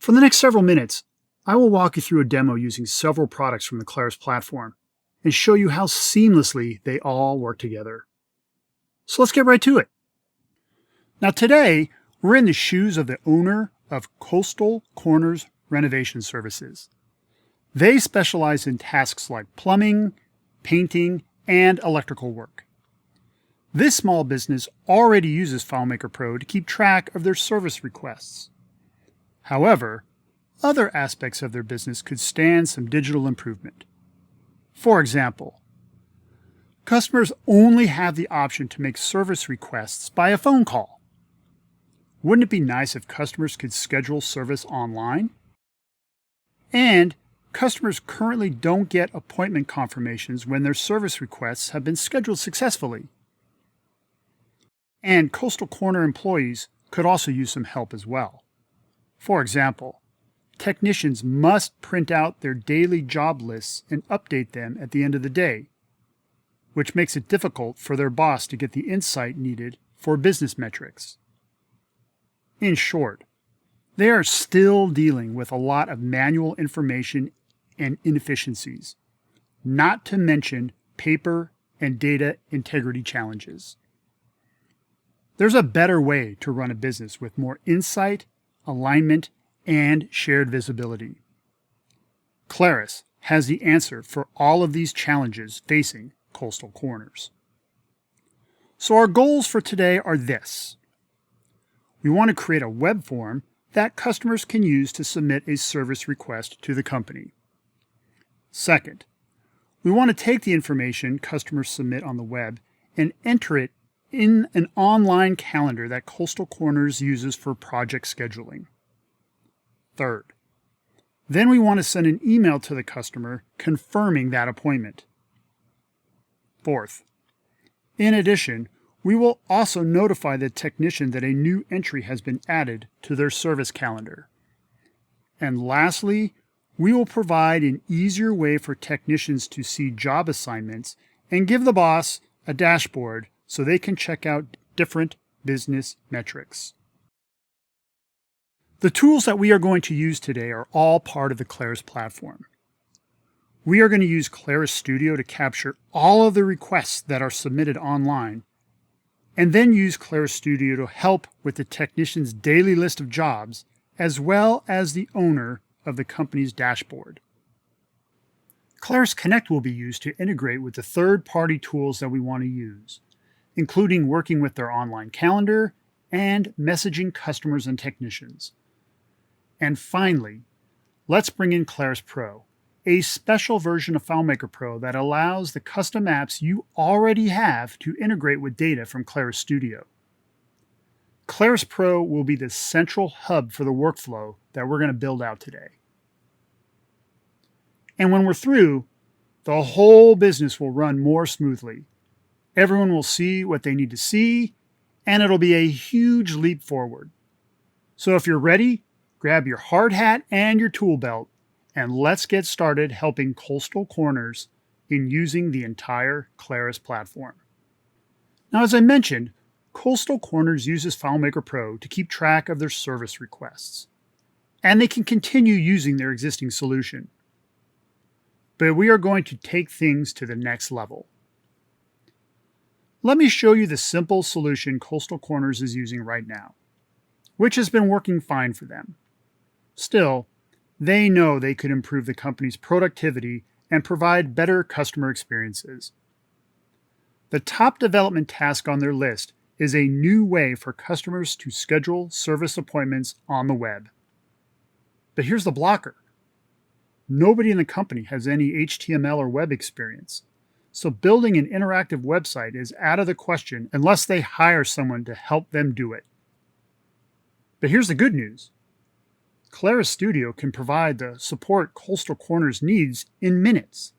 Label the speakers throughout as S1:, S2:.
S1: For the next several minutes, I will walk you through a demo using several products from the Claris platform and show you how seamlessly they all work together. So let's get right to it. Now today, we're in the shoes of the owner of Coastal Corners Renovation Services. They specialize in tasks like plumbing, painting, and electrical work. This small business already uses FileMaker Pro to keep track of their service requests. However, other aspects of their business could stand some digital improvement. For example, customers only have the option to make service requests by a phone call. Wouldn't it be nice if customers could schedule service online? And customers currently don't get appointment confirmations when their service requests have been scheduled successfully. And Coastal Corner employees could also use some help as well. For example, technicians must print out their daily job lists and update them at the end of the day, which makes it difficult for their boss to get the insight needed for business metrics. In short, they are still dealing with a lot of manual information and inefficiencies, not to mention paper and data integrity challenges. There's a better way to run a business with more insight, alignment, and shared visibility. Claris has the answer for all of these challenges facing Coastal Corners. So our goals for today are this. We want to create a web form that customers can use to submit a service request to the company. Second, we want to take the information customers submit on the web and enter it in an online calendar that Coastal Corners uses for project scheduling. Third, then we want to send an email to the customer confirming that appointment. Fourth, in addition, we will also notify the technician that a new entry has been added to their service calendar. And lastly, we will provide an easier way for technicians to see job assignments and give the boss a dashboard so they can check out different business metrics. The tools that we are going to use today are all part of the Claris platform. We are going to use Claris Studio to capture all of the requests that are submitted online, and then use Claris Studio to help with the technician's daily list of jobs, as well as the owner of the company's dashboard. Claris Connect will be used to integrate with the third-party tools that we want to use, including working with their online calendar and messaging customers and technicians. And finally, let's bring in Claris Pro, a special version of FileMaker Pro that allows the custom apps you already have to integrate with data from Claris Studio. Claris Pro will be the central hub for the workflow that we're going to build out today. And when we're through, the whole business will run more smoothly. Everyone will see what they need to see, and it'll be a huge leap forward. So if you're ready, grab your hard hat and your tool belt, and let's get started helping Coastal Corners in using the entire Claris platform. Now, as I mentioned, Coastal Corners uses FileMaker Pro to keep track of their service requests, and they can continue using their existing solution. But we are going to take things to the next level. Let me show you the simple solution Coastal Corners is using right now, which has been working fine for them. Still, they know they could improve the company's productivity and provide better customer experiences. The top development task on their list is a new way for customers to schedule service appointments on the web. But here's the blocker. Nobody in the company has any HTML or web experience, so building an interactive website is out of the question unless they hire someone to help them do it. But here's the good news. Claris Studio can provide the support Coastal Corners needs in minutes.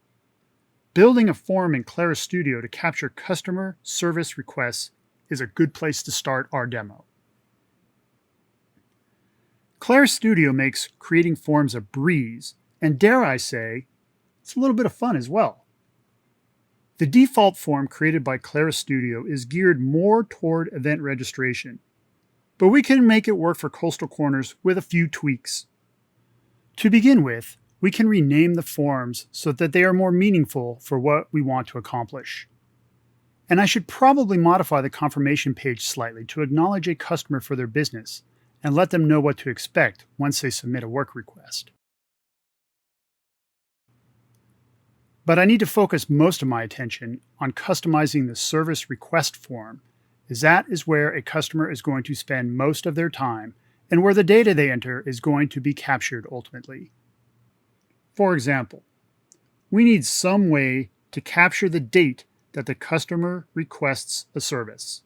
S1: Building a form in Claris Studio to capture customer service requests is a good place to start our demo. Claris Studio makes creating forms a breeze, and dare I say, it's a little bit of fun as well. The default form created by Claris Studio is geared more toward event registration, but we can make it work for Coastal Corners with a few tweaks. To begin with, we can rename the forms so that they are more meaningful for what we want to accomplish. And I should probably modify the confirmation page slightly to acknowledge a customer for their business and let them know what to expect once they submit a work request. But I need to focus most of my attention on customizing the service request form, as that is where a customer is going to spend most of their time and where the data they enter is going to be captured ultimately. For example, we need some way to capture the date that the customer requests a service.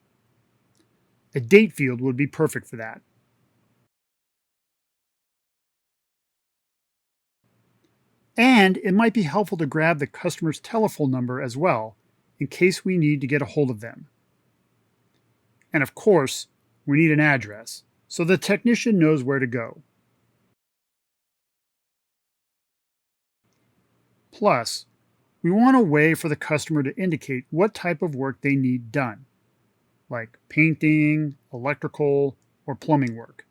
S1: A date field would be perfect for that. And it might be helpful to grab the customer's telephone number as well, in case we need to get a hold of them. And of course, we need an address, so the technician knows where to go. Plus, we want a way for the customer to indicate what type of work they need done, like painting, electrical, or plumbing work.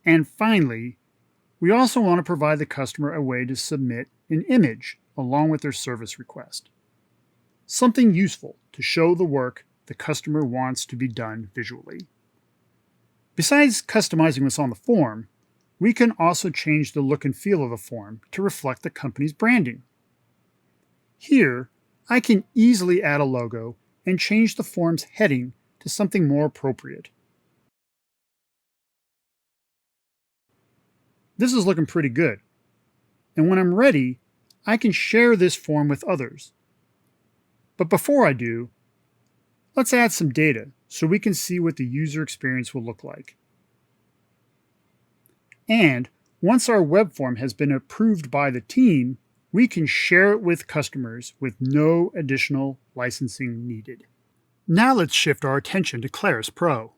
S1: And finally, we also want to provide the customer a way to submit an image along with their service request. Something useful to show the work the customer wants to be done visually. Besides customizing what's on the form, we can also change the look and feel of the form to reflect the company's branding. Here, I can easily add a logo and change the form's heading to something more appropriate. This is looking pretty good. And when I'm ready, I can share this form with others. But before I do, let's add some data so we can see what the user experience will look like. And once our web form has been approved by the team, we can share it with customers with no additional licensing needed. Now let's shift our attention to Claris Pro.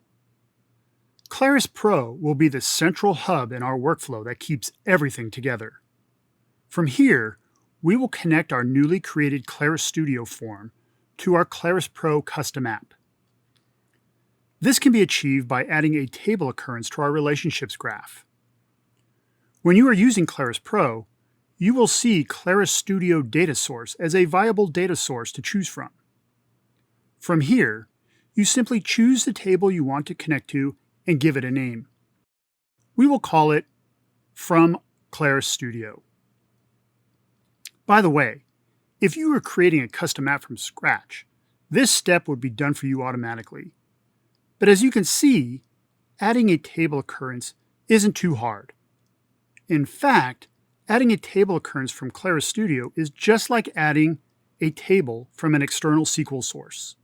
S1: Claris Pro will be the central hub in our workflow that keeps everything together. From here, we will connect our newly created Claris Studio form to our Claris Pro custom app. This can be achieved by adding a table occurrence to our relationships graph. When you are using Claris Pro, you will see Claris Studio Data Source as a viable data source to choose from. From here, you simply choose the table you want to connect to and give it a name. We will call it From Claris Studio. By the way, if you were creating a custom app from scratch, this step would be done for you automatically. But as you can see, adding a table occurrence isn't too hard. In fact, adding a table occurrence from Claris Studio is just like adding a table from an external SQL source.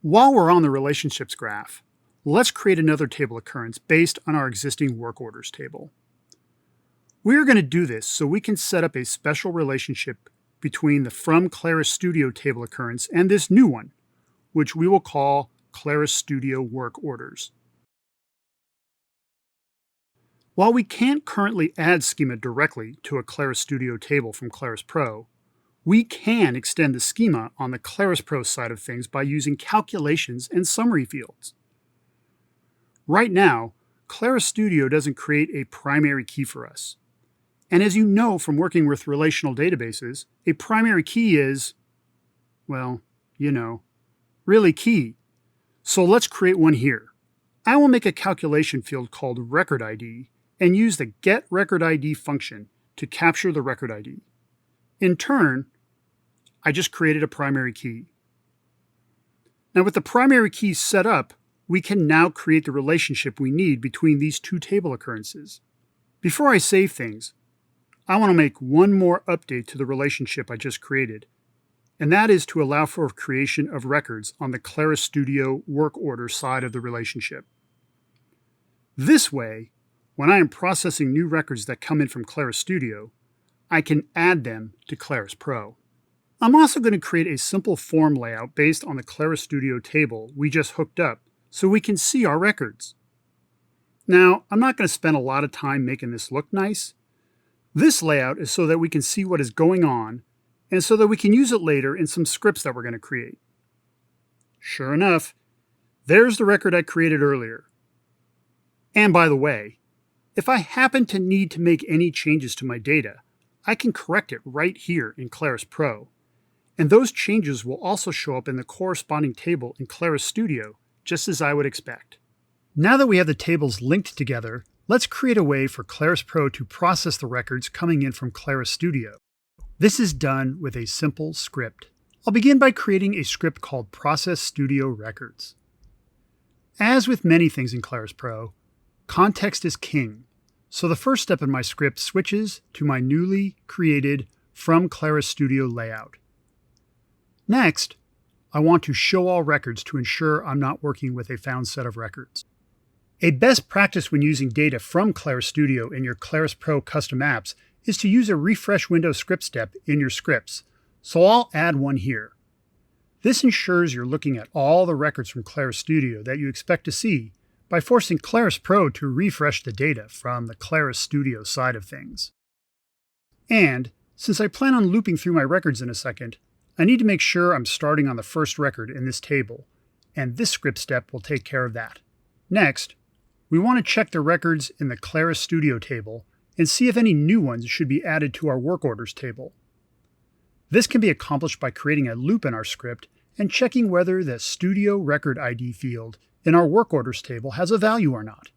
S1: While we're on the relationships graph, let's create another table occurrence based on our existing work orders table. We're going to do this so we can set up a special relationship between the From Claris Studio table occurrence and this new one, which we will call Claris Studio Work Orders. While we can't currently add schema directly to a Claris Studio table from Claris Pro, we can extend the schema on the Claris Pro side of things by using calculations and summary fields. Right now, Claris Studio doesn't create a primary key for us. And as you know from working with relational databases, a primary key is, well, really key. So let's create one here. I will make a calculation field called Record ID and use the getRecordID function to capture the record ID. In turn, I just created a primary key. Now with the primary key set up, we can now create the relationship we need between these two table occurrences. Before I save things, I want to make one more update to the relationship I just created, and that is to allow for creation of records on the Claris Studio work order side of the relationship. This way, when I am processing new records that come in from Claris Studio, I can add them to Claris Pro. I'm also going to create a simple form layout based on the Claris Studio table we just hooked up so we can see our records. Now, I'm not going to spend a lot of time making this look nice. This layout is so that we can see what is going on and so that we can use it later in some scripts that we're going to create. Sure enough, there's the record I created earlier. And by the way, if I happen to need to make any changes to my data, I can correct it right here in Claris Pro. And those changes will also show up in the corresponding table in Claris Studio, just as I would expect. Now that we have the tables linked together, let's create a way for Claris Pro to process the records coming in from Claris Studio. This is done with a simple script. I'll begin by creating a script called Process Studio Records. As with many things in Claris Pro, context is king, so the first step in my script switches to my newly created From Claris Studio layout. Next, I want to show all records to ensure I'm not working with a found set of records. A best practice when using data from Claris Studio in your Claris Pro custom apps is to use a refresh window script step in your scripts, so I'll add one here. This ensures you're looking at all the records from Claris Studio that you expect to see by forcing Claris Pro to refresh the data from the Claris Studio side of things. And, since I plan on looping through my records in a second, I need to make sure I'm starting on the first record in this table, and this script step will take care of that. Next, we want to check the records in the Claris Studio table and see if any new ones should be added to our work orders table. This can be accomplished by creating a loop in our script and checking whether the Studio Record ID field in our work orders table has a value or not.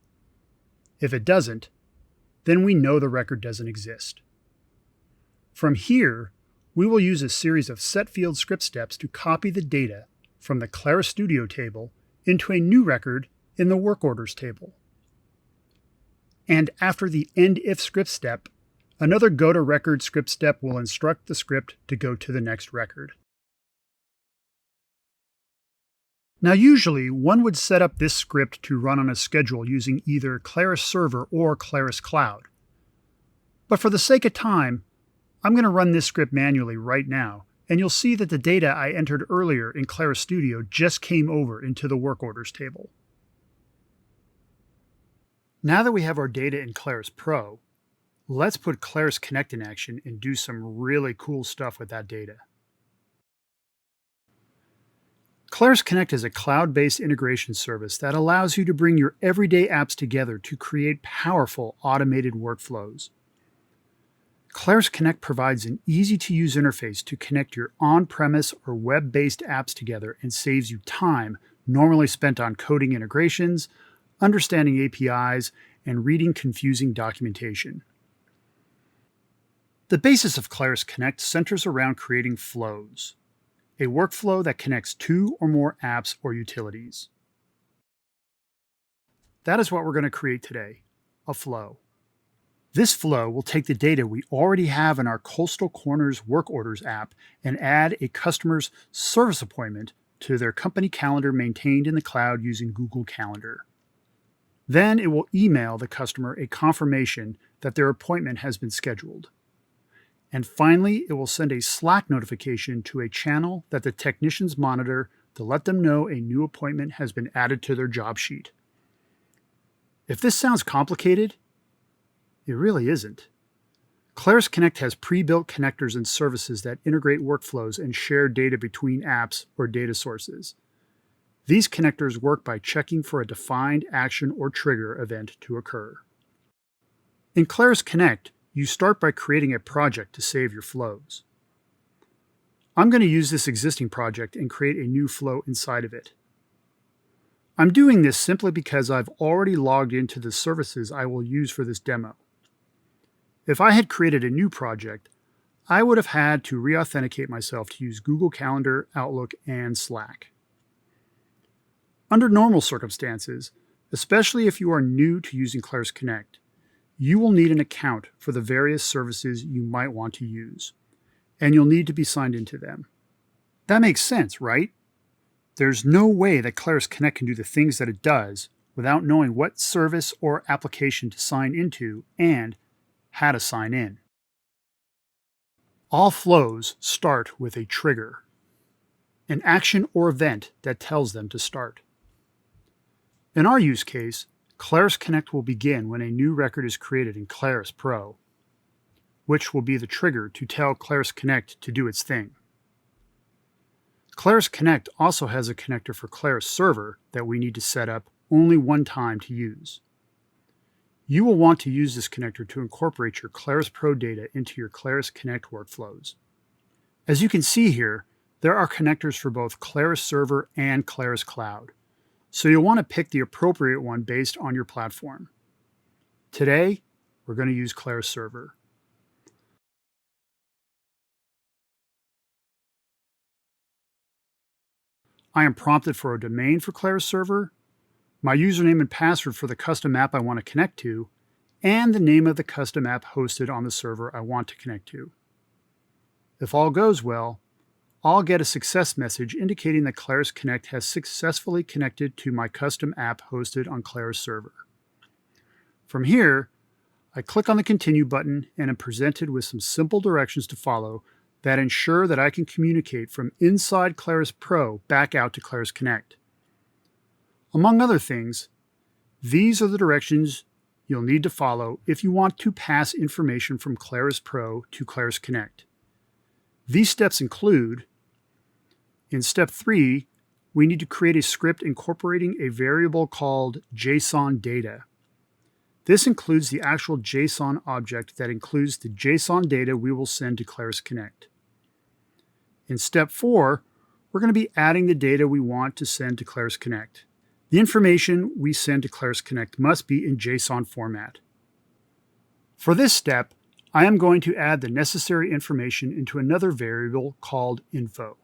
S1: If it doesn't, then we know the record doesn't exist. From here, we will use a series of set field script steps to copy the data from the Claris Studio table into a new record in the work orders table. And after the end if script step, another go to record script step will instruct the script to go to the next record. Now usually one would set up this script to run on a schedule using either Claris Server or Claris Cloud. But for the sake of time, I'm going to run this script manually right now, and you'll see that the data I entered earlier in Claris Studio just came over into the work orders table. Now that we have our data in Claris Pro, let's put Claris Connect in action and do some really cool stuff with that data. Claris Connect is a cloud-based integration service that allows you to bring your everyday apps together to create powerful automated workflows. Claris Connect provides an easy-to-use interface to connect your on-premise or web-based apps together and saves you time normally spent on coding integrations, understanding APIs, and reading confusing documentation. The basis of Claris Connect centers around creating flows, a workflow that connects two or more apps or utilities. That is what we're going to create today, a flow. This flow will take the data we already have in our Coastal Corners Work Orders app and add a customer's service appointment to their company calendar maintained in the cloud using Google Calendar. Then it will email the customer a confirmation that their appointment has been scheduled. And finally, it will send a Slack notification to a channel that the technicians monitor to let them know a new appointment has been added to their job sheet. If this sounds complicated, it really isn't. Claris Connect has pre-built connectors and services that integrate workflows and share data between apps or data sources. These connectors work by checking for a defined action or trigger event to occur. In Claris Connect, you start by creating a project to save your flows. I'm going to use this existing project and create a new flow inside of it. I'm doing this simply because I've already logged into the services I will use for this demo. If I had created a new project, I would have had to re-authenticate myself to use Google Calendar, Outlook, and Slack. Under normal circumstances, especially if you are new to using Claris Connect, you will need an account for the various services you might want to use, and you'll need to be signed into them. That makes sense, right? There's no way that Claris Connect can do the things that it does without knowing what service or application to sign into and how to sign in. All flows start with a trigger, an action or event that tells them to start. In our use case, Claris Connect will begin when a new record is created in Claris Pro, which will be the trigger to tell Claris Connect to do its thing. Claris Connect also has a connector for Claris Server that we need to set up only one time to use. You will want to use this connector to incorporate your Claris Pro data into your Claris Connect workflows. As you can see here, there are connectors for both Claris Server and Claris Cloud, so you'll want to pick the appropriate one based on your platform. Today, we're going to use Claris Server. I am prompted for a domain for Claris Server, my username and password for the custom app I want to connect to, and the name of the custom app hosted on the server I want to connect to. If all goes well, I'll get a success message indicating that Claris Connect has successfully connected to my custom app hosted on Claris Server. From here, I click on the Continue button and am presented with some simple directions to follow that ensure that I can communicate from inside Claris Pro back out to Claris Connect. Among other things, these are the directions you'll need to follow if you want to pass information from Claris Pro to Claris Connect. These steps include, in step 3, we need to create a script incorporating a variable called JSON data. This includes the actual JSON object that includes the JSON data we will send to Claris Connect. In step 4, we're going to be adding the data we want to send to Claris Connect. The information we send to Claris Connect must be in JSON format. For this step, I am going to add the necessary information into another variable called info.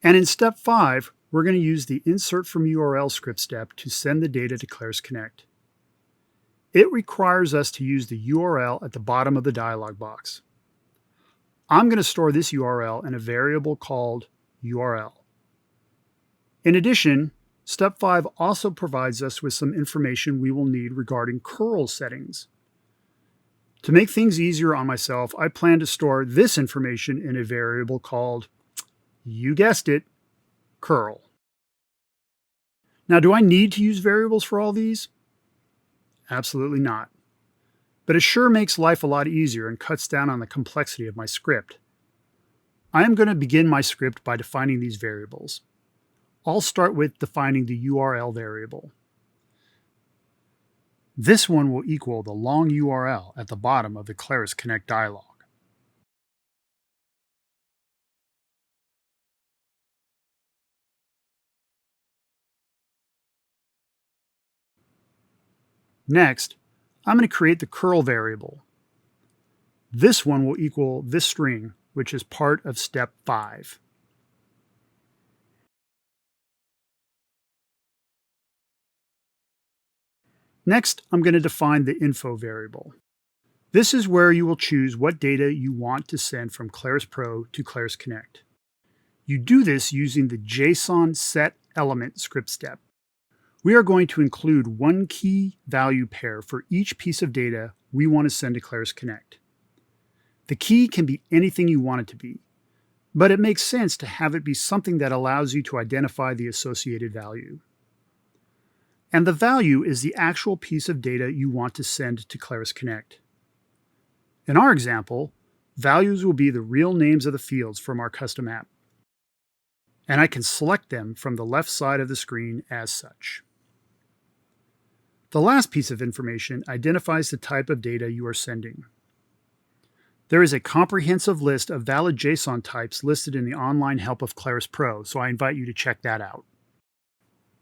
S1: And in step 5, we're going to use the insert from URL script step to send the data to Claris Connect. It requires us to use the URL at the bottom of the dialog box. I'm going to store this URL in a variable called URL. In addition, step 5 also provides us with some information we will need regarding curl settings. To make things easier on myself, I plan to store this information in a variable called, you guessed it, curl. Now, do I need to use variables for all these? Absolutely not. But it sure makes life a lot easier and cuts down on the complexity of my script. I am going to begin my script by defining these variables. I'll start with defining the URL variable. This one will equal the long URL at the bottom of the Claris Connect dialog. Next, I'm going to create the curl variable. This one will equal this string, which is part of step 5. Next, I'm going to define the info variable. This is where you will choose what data you want to send from Claris Pro to Claris Connect. You do this using the JSON set element script step. We are going to include one key value pair for each piece of data we want to send to Claris Connect. The key can be anything you want it to be, but it makes sense to have it be something that allows you to identify the associated value. And the value is the actual piece of data you want to send to Claris Connect. In our example, values will be the real names of the fields from our custom app, and I can select them from the left side of the screen as such. The last piece of information identifies the type of data you are sending. There is a comprehensive list of valid JSON types listed in the online help of Claris Pro, so I invite you to check that out.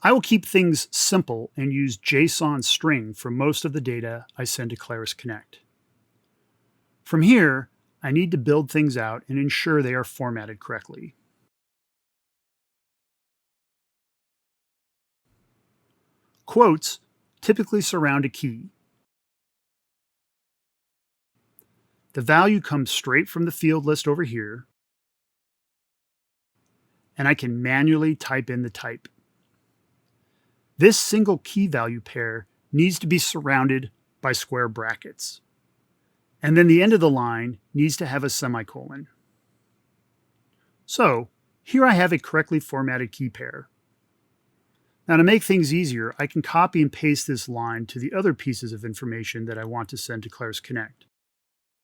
S1: I will keep things simple and use JSON string for most of the data I send to Claris Connect. From here, I need to build things out and ensure they are formatted correctly. Quotes typically surround a key. The value comes straight from the field list over here, and I can manually type in the type. This single key value pair needs to be surrounded by square brackets. And then the end of the line needs to have a semicolon. So here I have a correctly formatted key pair. Now to make things easier, I can copy and paste this line to the other pieces of information that I want to send to Claris Connect.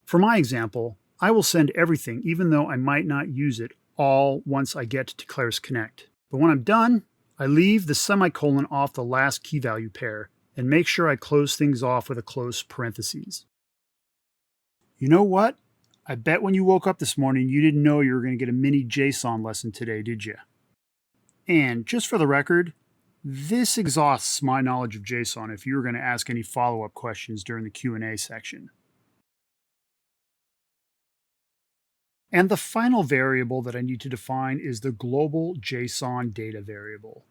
S1: For my example, I will send everything even though I might not use it all once I get to Claris Connect. But when I'm done, I leave the semicolon off the last key value pair and make sure I close things off with a close parentheses. You know what? I bet when you woke up this morning, you didn't know you were going to get a mini JSON lesson today, did you? And just for the record, this exhausts my knowledge of JSON if you were going to ask any follow-up questions during the Q&A section. And the final variable that I need to define is the global JSON data variable.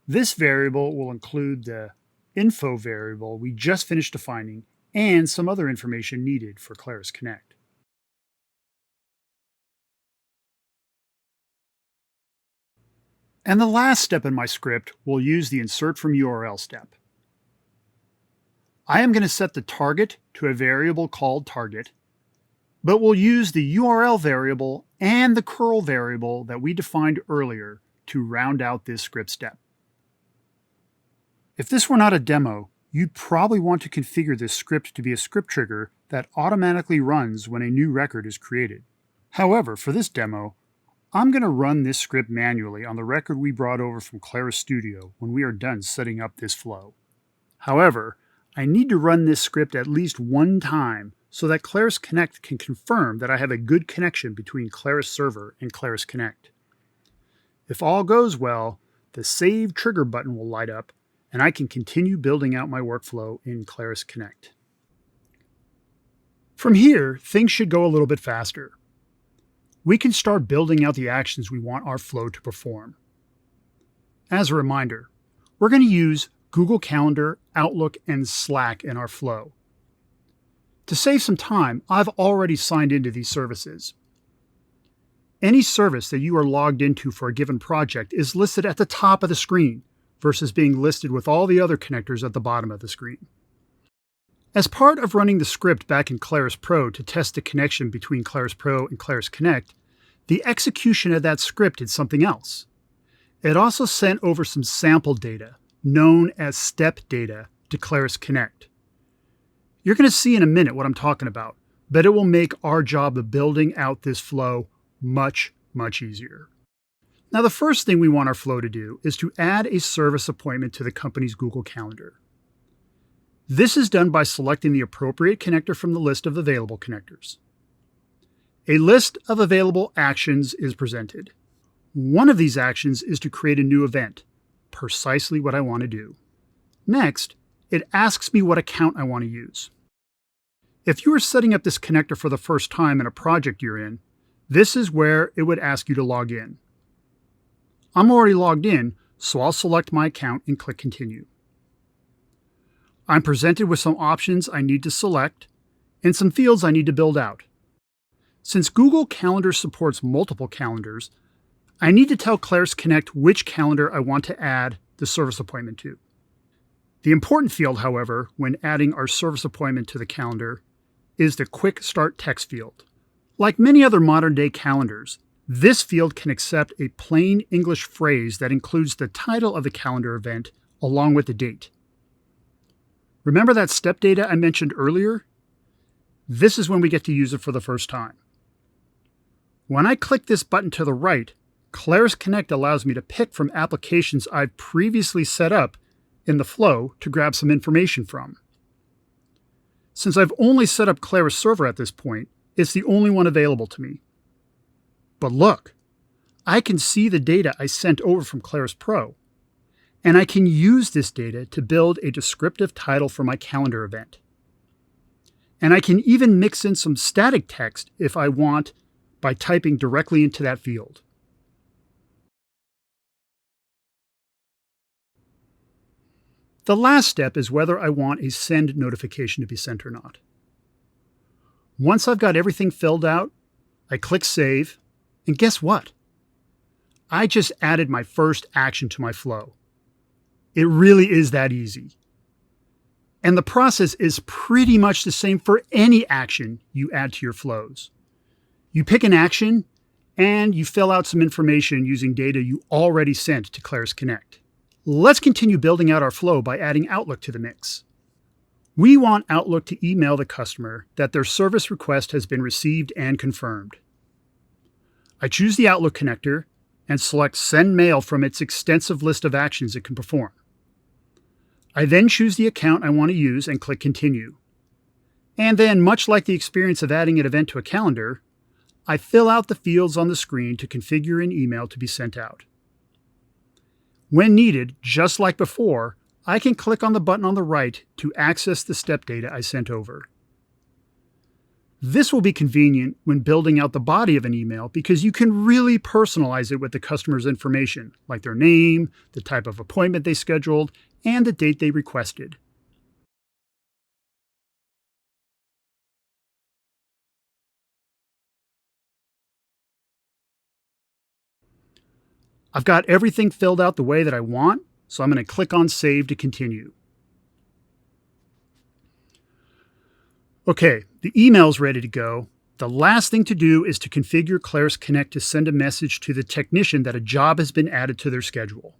S1: This variable will include the info variable we just finished defining and some other information needed for Claris Connect. And the last step in my script will use the insert from URL step. I am going to set the target to a variable called target, but we'll use the URL variable and the curl variable that we defined earlier to round out this script step. If this were not a demo, you'd probably want to configure this script to be a script trigger that automatically runs when a new record is created. However, for this demo, I'm going to run this script manually on the record we brought over from Claris Studio when we are done setting up this flow. However, I need to run this script at least one time so that Claris Connect can confirm that I have a good connection between Claris Server and Claris Connect. If all goes well, the Save Trigger button will light up and I can continue building out my workflow in Claris Connect. From here, things should go a little bit faster. We can start building out the actions we want our flow to perform. As a reminder, we're going to use Google Calendar, Outlook, and Slack in our flow. To save some time, I've already signed into these services. Any service that you are logged into for a given project is listed at the top of the screen versus being listed with all the other connectors at the bottom of the screen. As part of running the script back in Claris Pro to test the connection between Claris Pro and Claris Connect, the execution of that script did something else. It also sent over some sample data, known as step data, to Claris Connect. You're going to see in a minute what I'm talking about, but it will make our job of building out this flow much, much easier. Now, the first thing we want our flow to do is to add a service appointment to the company's Google Calendar. This is done by selecting the appropriate connector from the list of available connectors. A list of available actions is presented. One of these actions is to create a new event, precisely what I want to do. Next, it asks me what account I want to use. If you are setting up this connector for the first time in a project you're in, this is where it would ask you to log in. I'm already logged in, so I'll select my account and click Continue. I'm presented with some options I need to select and some fields I need to build out. Since Google Calendar supports multiple calendars, I need to tell Claris Connect which calendar I want to add the service appointment to. The important field, however, when adding our service appointment to the calendar is the Quick Start text field. Like many other modern-day calendars, this field can accept a plain English phrase that includes the title of the calendar event along with the date. Remember that step data I mentioned earlier? This is when we get to use it for the first time. When I click this button to the right, Claris Connect allows me to pick from applications I've previously set up in the flow to grab some information from. Since I've only set up Claris Server at this point, it's the only one available to me. But look, I can see the data I sent over from Claris Pro, and I can use this data to build a descriptive title for my calendar event. And I can even mix in some static text if I want by typing directly into that field. The last step is whether I want a send notification to be sent or not. Once I've got everything filled out, I click Save, and guess what? I just added my first action to my flow. It really is that easy. And the process is pretty much the same for any action you add to your flows. You pick an action, and you fill out some information using data you already sent to Claris Connect. Let's continue building out our flow by adding Outlook to the mix. We want Outlook to email the customer that their service request has been received and confirmed. I choose the Outlook connector and select Send Mail from its extensive list of actions it can perform. I then choose the account I want to use and click Continue. And then, much like the experience of adding an event to a calendar, I fill out the fields on the screen to configure an email to be sent out. When needed, just like before, I can click on the button on the right to access the step data I sent over. This will be convenient when building out the body of an email because you can really personalize it with the customer's information, like their name, the type of appointment they scheduled, and the date they requested. I've got everything filled out the way that I want, so I'm going to click on Save to continue. Okay, the email's ready to go. The last thing to do is to configure Claris Connect to send a message to the technician that a job has been added to their schedule.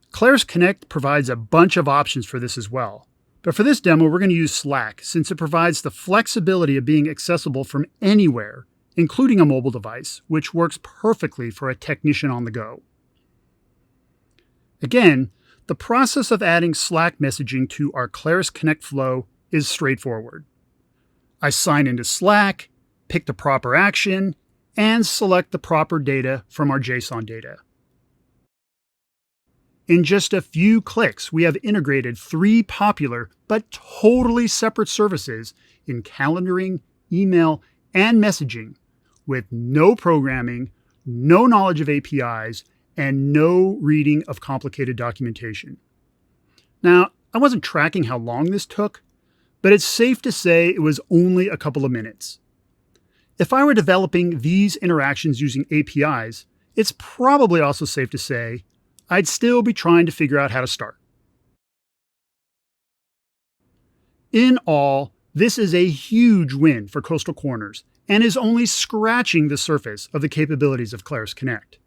S1: Claris Connect provides a bunch of options for this as well. But for this demo, we're going to use Slack since it provides the flexibility of being accessible from anywhere, including a mobile device, which works perfectly for a technician on the go. Again, the process of adding Slack messaging to our Claris Connect flow is straightforward. I sign into Slack, pick the proper action, and select the proper data from our JSON data. In just a few clicks, we have integrated 3 popular but totally separate services in calendaring, email, and messaging with no programming, no knowledge of APIs, and no reading of complicated documentation. Now, I wasn't tracking how long this took, but it's safe to say it was only a couple of minutes. If I were developing these interactions using APIs, it's probably also safe to say I'd still be trying to figure out how to start. In all, this is a huge win for Coastal Corners and is only scratching the surface of the capabilities of Claris Connect.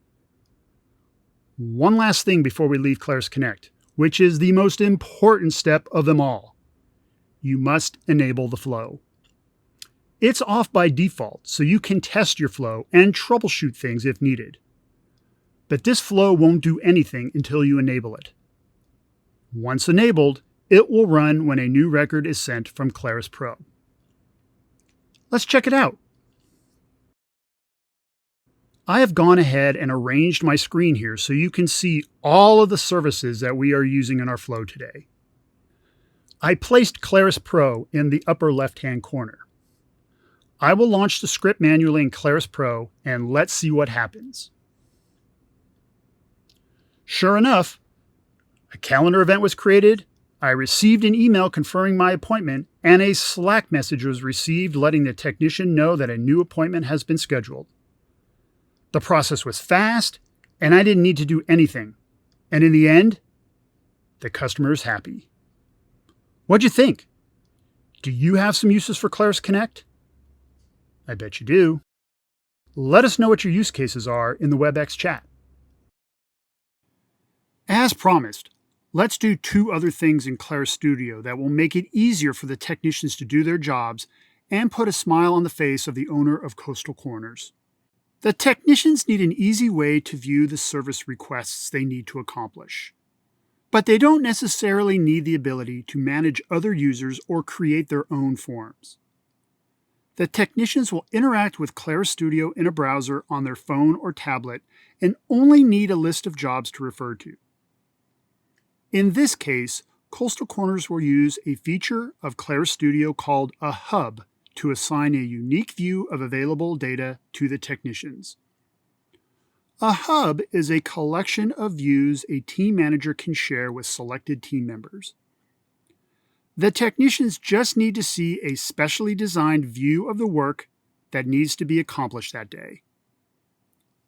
S1: One last thing before we leave Claris Connect, which is the most important step of them all. You must enable the flow. It's off by default, so you can test your flow and troubleshoot things if needed. But this flow won't do anything until you enable it. Once enabled, it will run when a new record is sent from Claris Pro. Let's check it out. I have gone ahead and arranged my screen here so you can see all of the services that we are using in our flow today. I placed Claris Pro in the upper left-hand corner. I will launch the script manually in Claris Pro and let's see what happens. Sure enough, a calendar event was created, I received an email confirming my appointment, and a Slack message was received letting the technician know that a new appointment has been scheduled. The process was fast, and I didn't need to do anything. And in the end, the customer is happy. What'd you think? Do you have some uses for Claris Connect? I bet you do. Let us know what your use cases are in the WebEx chat. As promised, let's do 2 other things in Claris Studio that will make it easier for the technicians to do their jobs and put a smile on the face of the owner of Coastal Corners. The technicians need an easy way to view the service requests they need to accomplish. But they don't necessarily need the ability to manage other users or create their own forms. The technicians will interact with Claris Studio in a browser on their phone or tablet and only need a list of jobs to refer to. In this case, Coastal Corners will use a feature of Claris Studio called a hub to assign a unique view of available data to the technicians. A hub is a collection of views a team manager can share with selected team members. The technicians just need to see a specially designed view of the work that needs to be accomplished that day.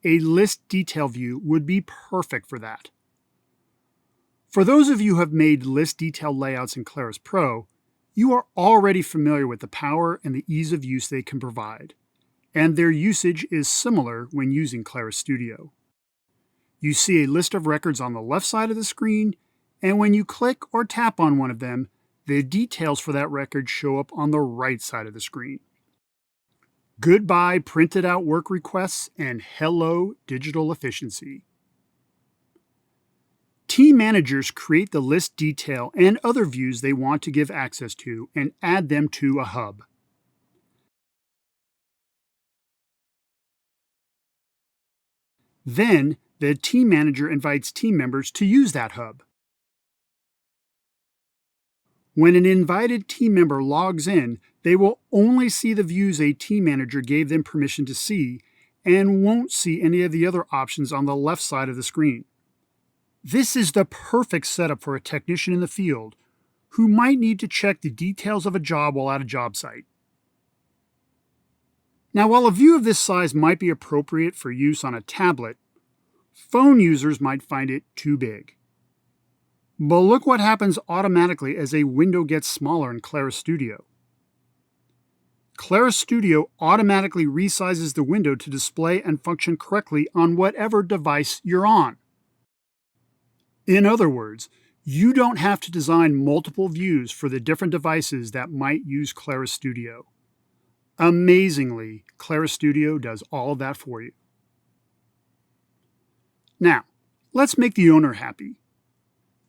S1: A list detail view would be perfect for that. For those of you who have made list detail layouts in Claris Pro, you are already familiar with the power and the ease of use they can provide, and their usage is similar when using Claris Studio. You see a list of records on the left side of the screen, and when you click or tap on one of them, the details for that record show up on the right side of the screen. Goodbye printed out work requests and hello digital efficiency. Team managers create the list detail and other views they want to give access to and add them to a hub. Then, the team manager invites team members to use that hub. When an invited team member logs in, they will only see the views a team manager gave them permission to see and won't see any of the other options on the left side of the screen. This is the perfect setup for a technician in the field who might need to check the details of a job while at a job site. Now, while a view of this size might be appropriate for use on a tablet, phone users might find it too big. But look what happens automatically as a window gets smaller in Claris Studio. Claris Studio automatically resizes the window to display and function correctly on whatever device you're on. In other words, you don't have to design multiple views for the different devices that might use Claris Studio. Amazingly, Claris Studio does all of that for you. Now, let's make the owner happy.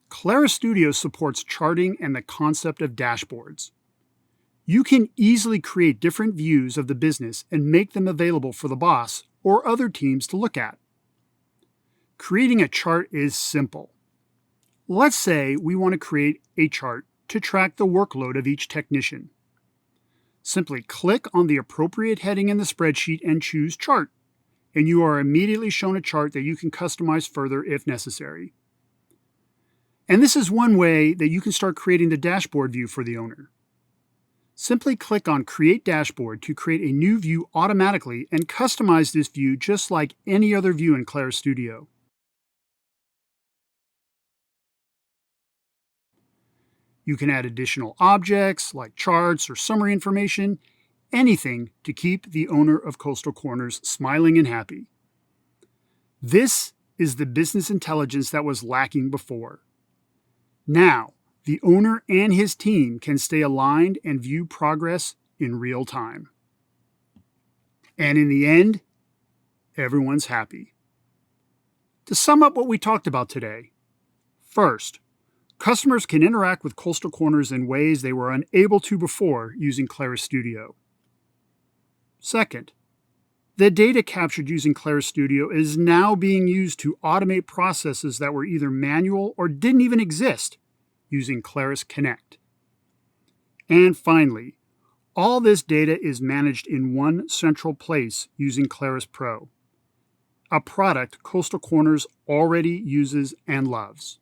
S1: Claris Studio supports charting and the concept of dashboards. You can easily create different views of the business and make them available for the boss or other teams to look at. Creating a chart is simple. Let's say we want to create a chart to track the workload of each technician. Simply click on the appropriate heading in the spreadsheet and choose Chart, and you are immediately shown a chart that you can customize further if necessary. And this is one way that you can start creating the dashboard view for the owner. Simply click on Create Dashboard to create a new view automatically and customize this view just like any other view in Claris Studio. You can add additional objects like charts or summary information, anything to keep the owner of Coastal Corners smiling and happy. This is the business intelligence that was lacking before. Now, the owner and his team can stay aligned and view progress in real time. And in the end, everyone's happy. To sum up what we talked about today, first, customers can interact with Coastal Corners in ways they were unable to before using Claris Studio. Second, the data captured using Claris Studio is now being used to automate processes that were either manual or didn't even exist using Claris Connect. And finally, all this data is managed in one central place using Claris Pro, a product Coastal Corners already uses and loves.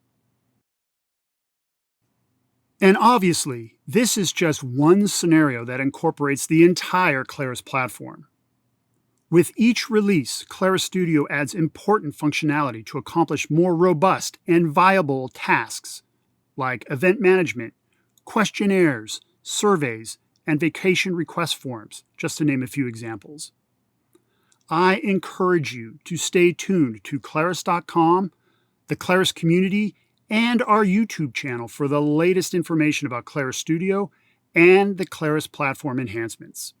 S1: And obviously, this is just one scenario that incorporates the entire Claris platform. With each release, Claris Studio adds important functionality to accomplish more robust and viable tasks like event management, questionnaires, surveys, and vacation request forms, just to name a few examples. I encourage you to stay tuned to Claris.com, the Claris community, and our YouTube channel for the latest information about Claris Studio and the Claris platform enhancements.